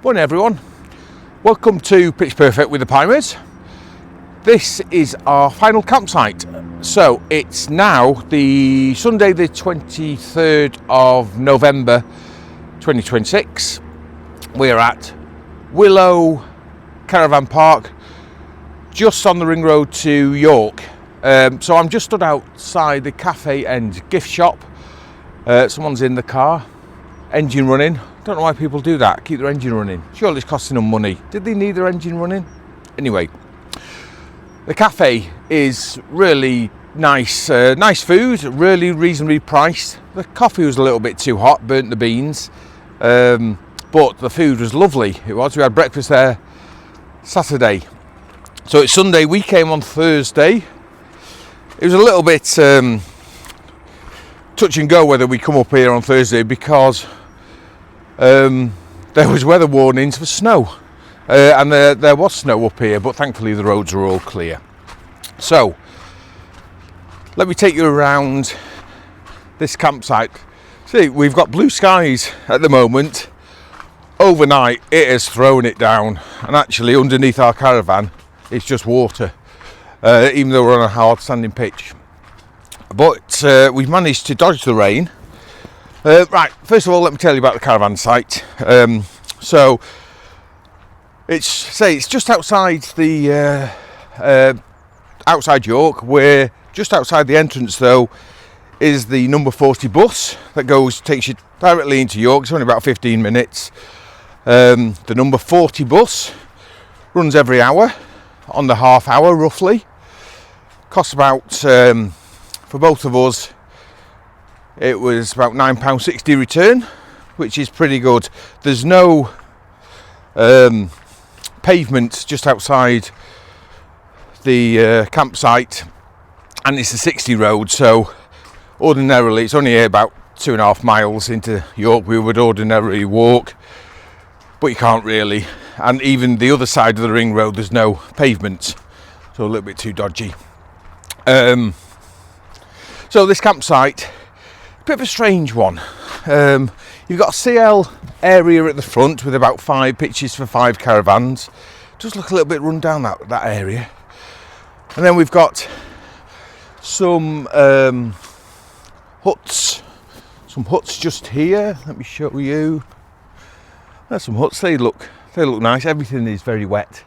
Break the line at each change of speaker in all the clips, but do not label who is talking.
Morning everyone, welcome to Pitch Perfect with the Pirates. This is our final campsite. So it's now the Sunday the 23rd of November 2026. We're at Willow Caravan Park, just on the ring road to York. So I'm just stood outside the cafe and gift shop. Someone's in the car, engine running. Don't know why people do that, keep their engine running. Surely it's costing them money. Did they need their engine running? Anyway, the cafe is really nice, nice food, really reasonably priced. The coffee was a little bit too hot, burnt the beans, but the food was lovely. It was. We had breakfast there Saturday. So it's Sunday, we came on Thursday. It was a little bit touch and go whether we come up here on Thursday because there was weather warnings for snow, and there was snow up here, but thankfully the roads are all clear. So let me take you around this campsite. See, we've got blue skies at the moment. Overnight it has thrown it down, and actually underneath our caravan it's just water, even though we're on a hard standing pitch. But we've managed to dodge the rain. Right, first of all, let me tell you about the caravan site. So it's just outside the outside York. We're just outside the entrance, though, is the number 40 bus that takes you directly into York. It's only about 15 minutes. The number 40 bus runs every hour, on the half hour roughly. Costs about for both of us, it was about £9.60 return, which is pretty good. There's no pavement just outside the campsite, and it's a 60 road, so ordinarily it's only about 2.5 miles into York. We would ordinarily walk, but you can't really, and even the other side of the ring road there's no pavement, so a little bit too dodgy. So this campsite, a bit of a strange one. You've got a CL area at the front with about 5 pitches for 5 caravans. Does look a little bit run down that area. And then we've got some huts. Some huts just here. Let me show you. There's some huts. They look nice. Everything is very wet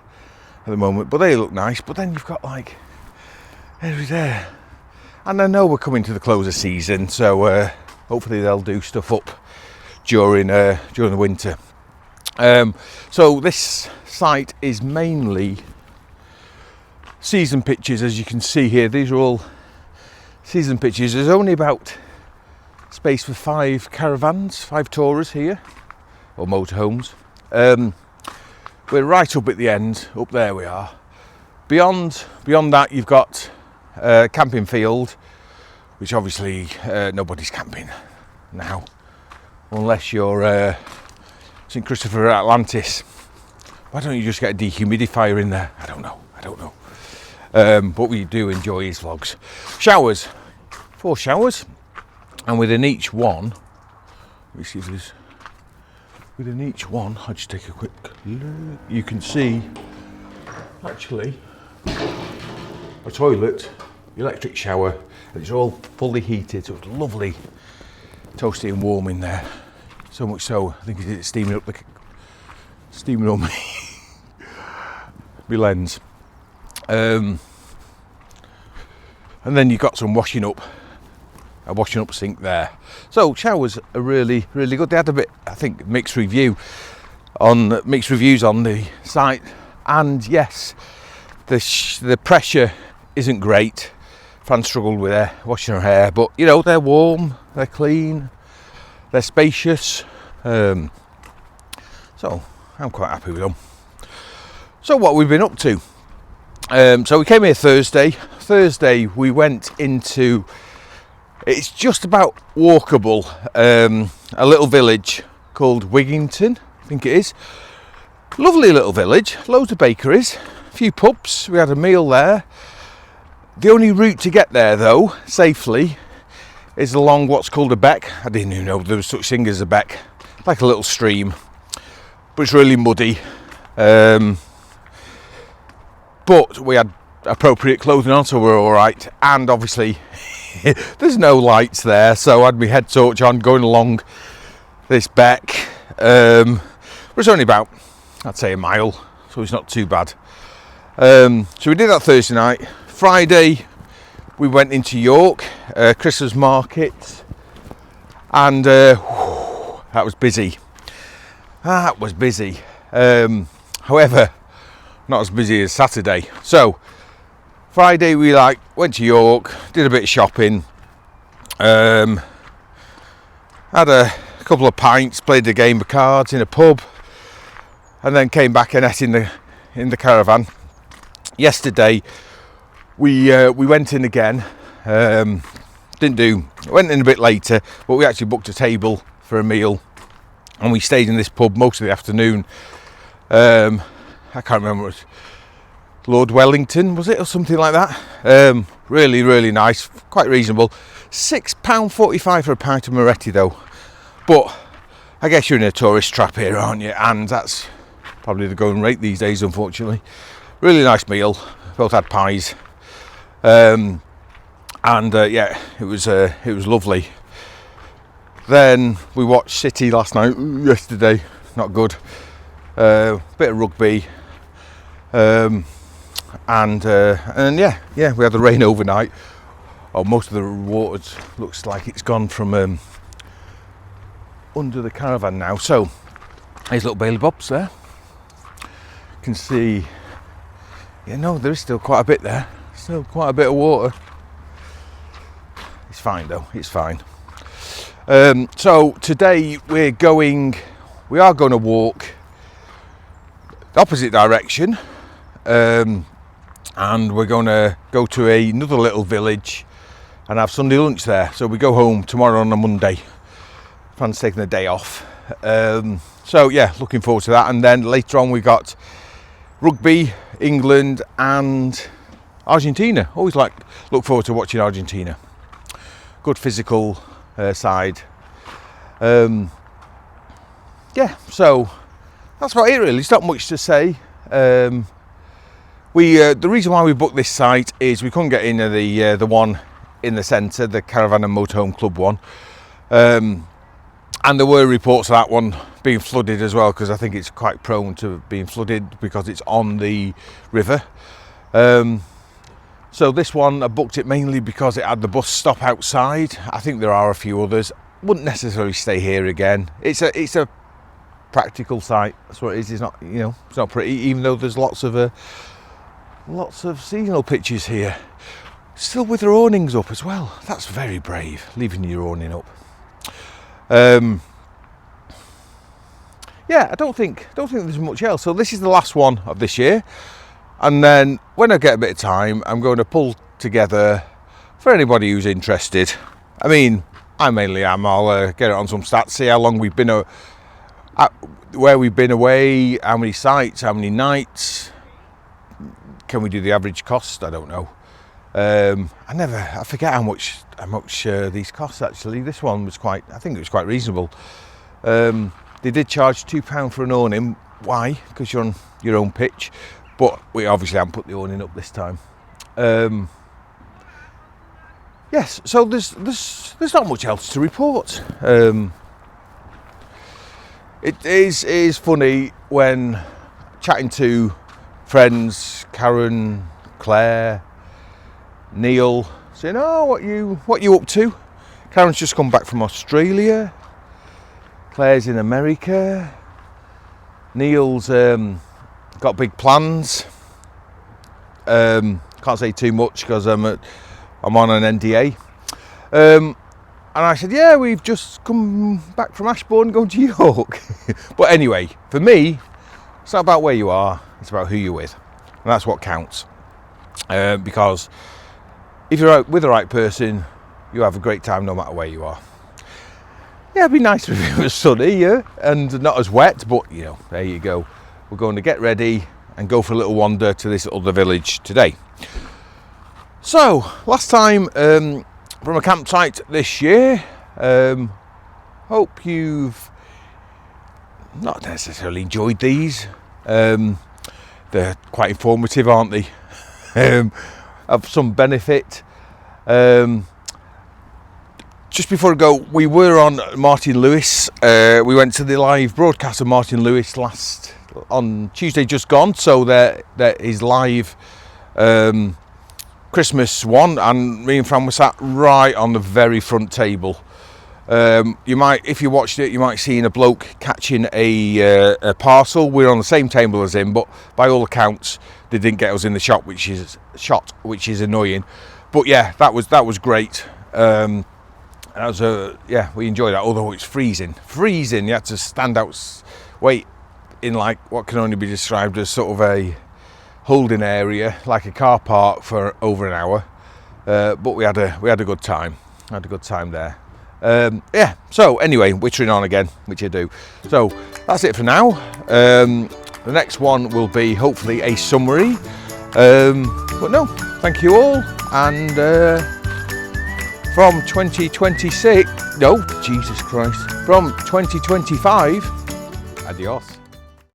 at the moment, but they look nice. But then you've got like there. And I know we're coming to the close of season, so hopefully they'll do stuff up during the winter. So this site is mainly season pitches, as you can see here. These are all season pitches. There's only about space for 5 caravans, 5 tourers here, or motorhomes. We're right up at the end. Up there we are. Beyond that, you've got camping field, which obviously nobody's camping now, unless you're St Christopher or Atlantis. Why don't you just get a dehumidifier in there? I don't know. But we do enjoy his vlogs. Showers, 4 showers, and within each one, let me see if there's, within each one, I'll just take a quick look. You can see actually a toilet, electric shower, and it's all fully heated, so it's lovely, toasty and warm in there. So much so, I think it's steaming up my lens. And then you've got some a washing up sink there. So showers are really, really good. They had a bit, I think, mixed reviews on the site, and yes, the pressure isn't great. Fran struggled with washing her hair, but you know, they're warm, they're clean, they're spacious. So I'm quite happy with them. So what we've been up to. So we came here Thursday. Thursday we went into, it's just about walkable, a little village called Wigington, I think it is. Lovely little village, loads of bakeries, a few pubs. We had a meal there. The only route to get there, though, safely, is along what's called a beck. I didn't even know there was such thing as a beck, like a little stream. but it's really muddy. But we had appropriate clothing on, so we're all right. And obviously, there's no lights there, so I had my head torch on going along this beck. It's only about, I'd say, a mile, so it's not too bad. So we did that Thursday night. Friday, we went into York, Christmas market, and that was busy. That was busy. However, not as busy as Saturday. So Friday we went to York, did a bit of shopping, had a couple of pints, played a game of cards in a pub, and then came back and ate in the caravan. Yesterday we went in again. Went in a bit later, but we actually booked a table for a meal, and we stayed in this pub most of the afternoon. I can't remember what it was. Lord Wellington, was it, or something like that? Really, really nice, quite reasonable. £6.45 for a pint of Moretti though. But I guess you're in a tourist trap here, aren't you? And that's probably the going rate these days, unfortunately. Really nice meal. Both had pies. Yeah, it was lovely. Then we watched City yesterday. Not good. Bit of rugby. And yeah, we had the rain overnight. Most of the water looks like it's gone from under the caravan now. So there's little Bailey Bobs there. You can see, there is still quite a bit there. Still quite a bit of water. It's fine though, it's fine. So today we are going to walk the opposite direction. And we're going to go to another little village and have Sunday lunch there. So we go home tomorrow on a Monday. Plan's taking the day off. So yeah, looking forward to that. And then later on we got rugby, England and Argentina. Always look forward to watching Argentina. Good physical side. Yeah, so that's about it really. It's not much to say. The reason why we booked this site is we couldn't get into the one in the centre, the Caravan and Motorhome Club one, and there were reports of that one being flooded as well, because I think it's quite prone to being flooded because it's on the river. So this one, I booked it mainly because it had the bus stop outside. I think there are a few others. Wouldn't necessarily stay here again. It's a practical site. That's what it is. It's not, it's not pretty, even though there's lots of seasonal pictures here. Still with their awnings up as well. That's very brave, leaving your awning up. Yeah, I don't think there's much else. So this is the last one of this year, and then when I get a bit of time, I'm going to pull together for anybody who's interested. I mean, I mainly am. I'll get it on some stats, see how long we've been where we've been away, how many sites, how many nights. Can we do the average cost? I don't know. I forget how much these cost actually. This one was I think it was quite reasonable. They did charge £2 for an awning. Why? Because you're on your own pitch. But we obviously haven't put the awning up this time. Yes, so there's not much else to report. It is funny when chatting to friends, Karen, Claire, Neil, saying, "Oh, what you up to?" Karen's just come back from Australia. Claire's in America. Neil's got big plans. Can't say too much because I'm on an NDA. And I said, "Yeah, we've just come back from Ashbourne, going to York." But anyway, for me, it's not about where you are. It's about who you're with, and that's what counts. Because if you're out with the right person, you have a great time no matter where you are. Yeah, it'd be nice if it was sunny, yeah, and not as wet, but there you go. We're going to get ready and go for a little wander to this other village today. So, last time from a campsite this year. Hope you've not necessarily enjoyed these. They're quite informative, aren't they? Of some benefit. Just before I go, we were on Martin Lewis. We went to the live broadcast of Martin Lewis on Tuesday just gone. So there is live Christmas one, and me and Fran were sat right on the very front table. You might, if you watched it, you might see a bloke catching a parcel. We're on the same table as him, but by all accounts, they didn't get us in the shot, which is annoying. But yeah, that was great. We enjoyed that. Although it's freezing. You had to stand out, wait in like what can only be described as sort of a holding area, like a car park, for over an hour. But we had a good time. There. So anyway, wittering on again, which I do. So that's it for now. The next one will be hopefully a summary. But no, thank you all, and from 2026, no, Jesus Christ, from 2025, adios.